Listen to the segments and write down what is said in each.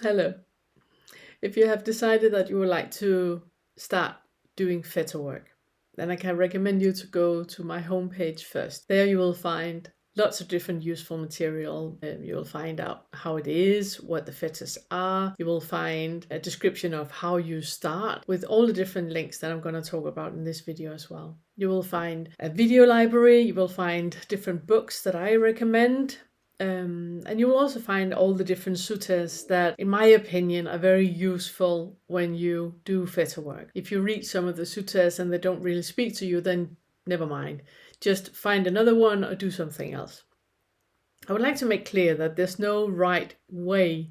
Hello. If you have decided that you would like to start doing FetterWork, then I can recommend you to go to my homepage first. There you will find lots of different useful material. You will find out how it is, what the fetters are. You will find a description of how you start with all the different links that I'm going to talk about in this video as well. You will find a video library. You will find different books that I recommend. And you will also find all the different suttas that, in my opinion, are very useful when you do FetterWork. If you read some of the suttas and they don't really speak to you, then never mind. Just find another one or do something else. I would like to make clear that there's no right way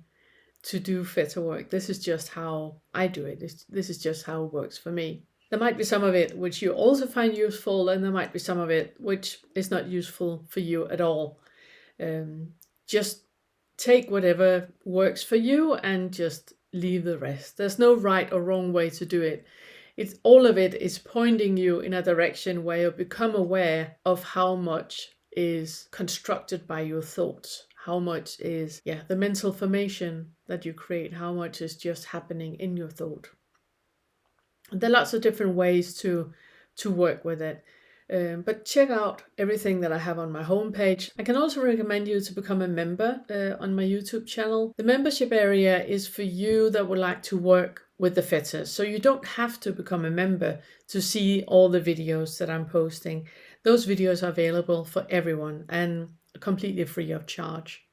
to do FetterWork. This is just how I do it. This is just how it works for me. There might be some of it which you also find useful, and there might be some of it which is not useful for you at all. Just take whatever works for you and just leave the rest. There's no right or wrong way to do it. All of it is pointing you in a direction where you become aware of how much is constructed by your thoughts, how much is the mental formation that you create, how much is just happening in your thought. There are lots of different ways to work with it. But check out everything that I have on my homepage. I can also recommend you to become a member on my YouTube channel. The membership area is for you that would like to work with the fetters. So you don't have to become a member to see all the videos that I'm posting. Those videos are available for everyone and completely free of charge.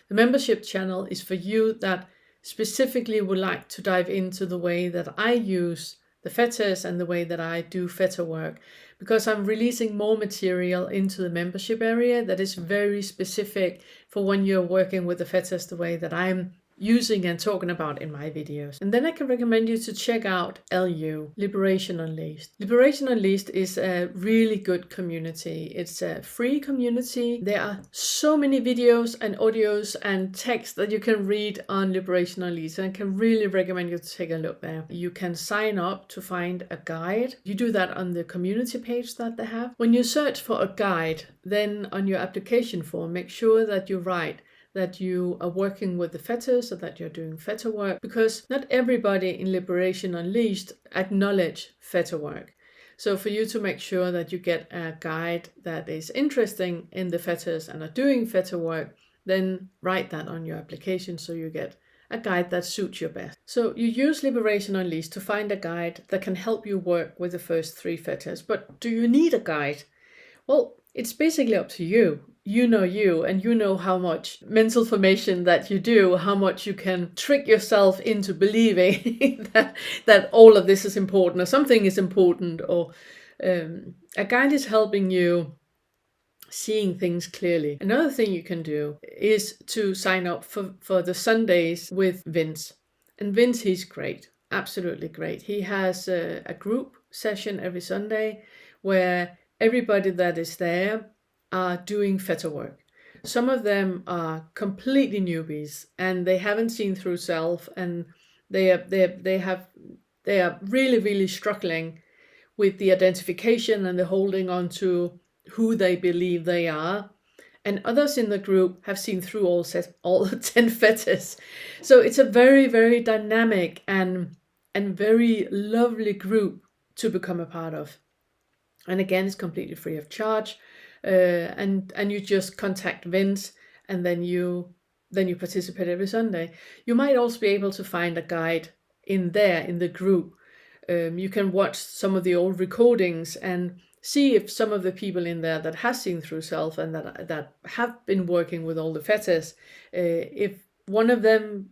The membership channel is for you that specifically would like to dive into the way that I use the fetters and the way that I do FetterWork, because I'm releasing more material into the membership area that is very specific for when you're working with the fetters the way that I'm using and talking about in my videos. And then I can recommend you to check out LU, Liberation Unleashed. Liberation Unleashed is a really good community. It's a free community. There are so many videos and audios and text that you can read on Liberation Unleashed, and I can really recommend you to take a look there. You can sign up to find a guide. You do that on the community page that they have. When you search for a guide, then on your application form, make sure that you write that you are working with the fetters or that you're doing FetterWork, because not everybody in Liberation Unleashed acknowledge FetterWork. So for you to make sure that you get a guide that is interesting in the fetters and are doing FetterWork, then write that on your application so you get a guide that suits you best. So you use Liberation Unleashed to find a guide that can help you work with the first 3 fetters. But do you need a guide? Well, it's basically up to you. You know you, and you know how much mental formation that you do, how much you can trick yourself into believing that all of this is important or something is important, or a guide is helping you seeing things clearly. Another thing you can do is to sign up for the Sundays with Vince. And Vince, he's great, absolutely great. He has a group session every Sunday where everybody that is there are doing FetterWork. Some of them are completely newbies and they haven't seen through self, and they are really, really struggling with the identification and the holding on to who they believe they are. And others in the group have seen through all 10 fetters. So it's a very, very dynamic and very lovely group to become a part of. And again, it's completely free of charge. And you just contact Vince, and then you participate every Sunday. You might also be able to find a guide in the group. You can watch some of the old recordings and see if some of the people in there that has seen through self and that have been working with all the fetters, if one of them,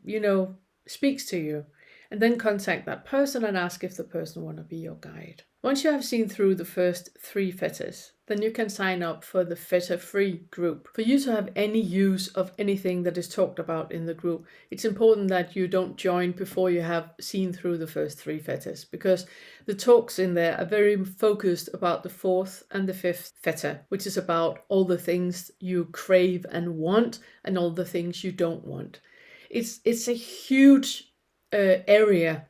speaks to you, and then contact that person and ask if the person want to be your guide. Once you have seen through the first 3 fetters, then you can sign up for the fetter-free group. For you to have any use of anything that is talked about in the group, it's important that you don't join before you have seen through the first 3 fetters, because the talks in there are very focused about the 4th and the 5th fetter, which is about all the things you crave and want and all the things you don't want. It's a huge area.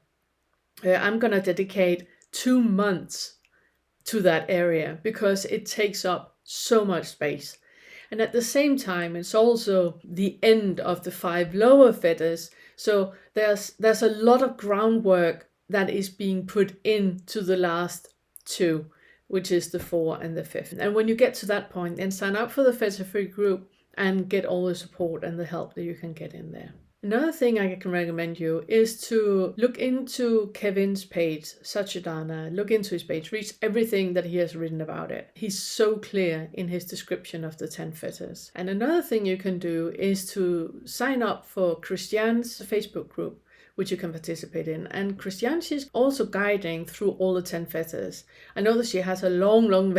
I'm going to dedicate 2 months to that area because it takes up so much space. And at the same time, it's also the end of the 5 lower fetters. So there's a lot of groundwork that is being put into the last two, which is the 4 and the 5th. And when you get to that point, then sign up for the FetterWork group and get all the support and the help that you can get in there. Another thing I can recommend you is to look into Kevin's page, Satchidana, look into his page, read everything that he has written about it. He's so clear in his description of the 10 fetters. And another thing you can do is to sign up for Christiane's Facebook group, which you can participate in. And Christiane, she's also guiding through all the 10 fetters. I know that she has a long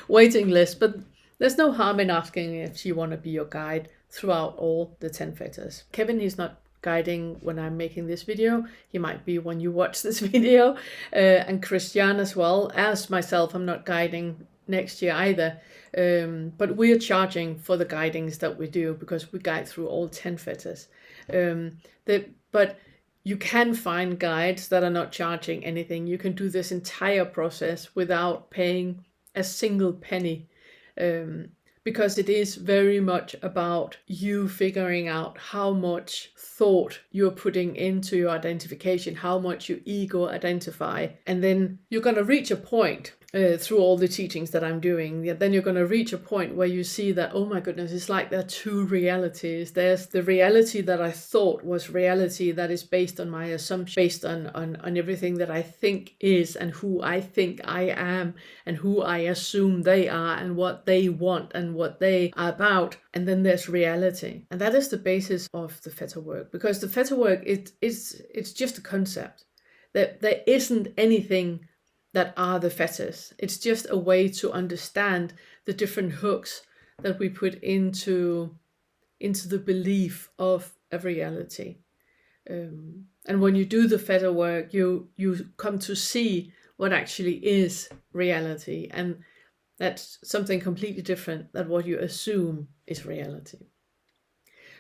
waiting list, but there's no harm in asking if she want to be your guide throughout all the 10 fetters. Kevin is not guiding when I'm making this video. He might be when you watch this video. And Christiane as well. As myself, I'm not guiding next year either. But we are charging for the guidings that we do because we guide through all 10 fetters. But you can find guides that are not charging anything. You can do this entire process without paying a single penny. Because it is very much about you figuring out how much thought you're putting into your identification, how much you ego identify. And then you're going to reach a point through all the teachings that I'm doing. Then you're going to reach a point where you see that, oh my goodness, it's like there are two realities. There's the reality that I thought was reality that is based on my assumption, based on everything that I think is and who I think I am and who I assume they are and what they want and what they are about. And then there's reality. And that is the basis of the FetterWork, because the FetterWork, it's just a concept. That there isn't anything that are the fetters. It's just a way to understand the different hooks that we put into the belief of a reality. And when you do the fetter work, you come to see what actually is reality, and that's something completely different than what you assume is reality.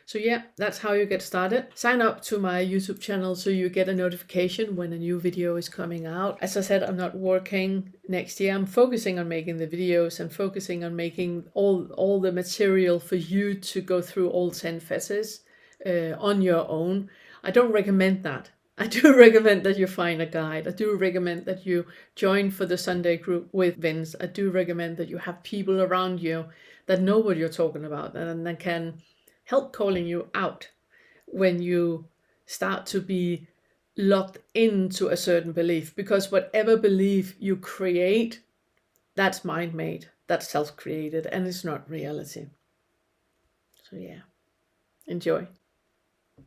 So yeah, that's how you get started. Sign up to my YouTube channel so you get a notification when a new video is coming out. As I said, I'm not working next year. I'm focusing on making the videos and focusing on making all the material for you to go through all 10 fetters on your own. I don't recommend that. I do recommend that you find a guide. I do recommend that you join for the Sunday group with Vince. I do recommend that you have people around you that know what you're talking about and that can help calling you out when you start to be locked into a certain belief, because whatever belief you create, that's mind-made, that's self-created, and it's not reality. So yeah, enjoy.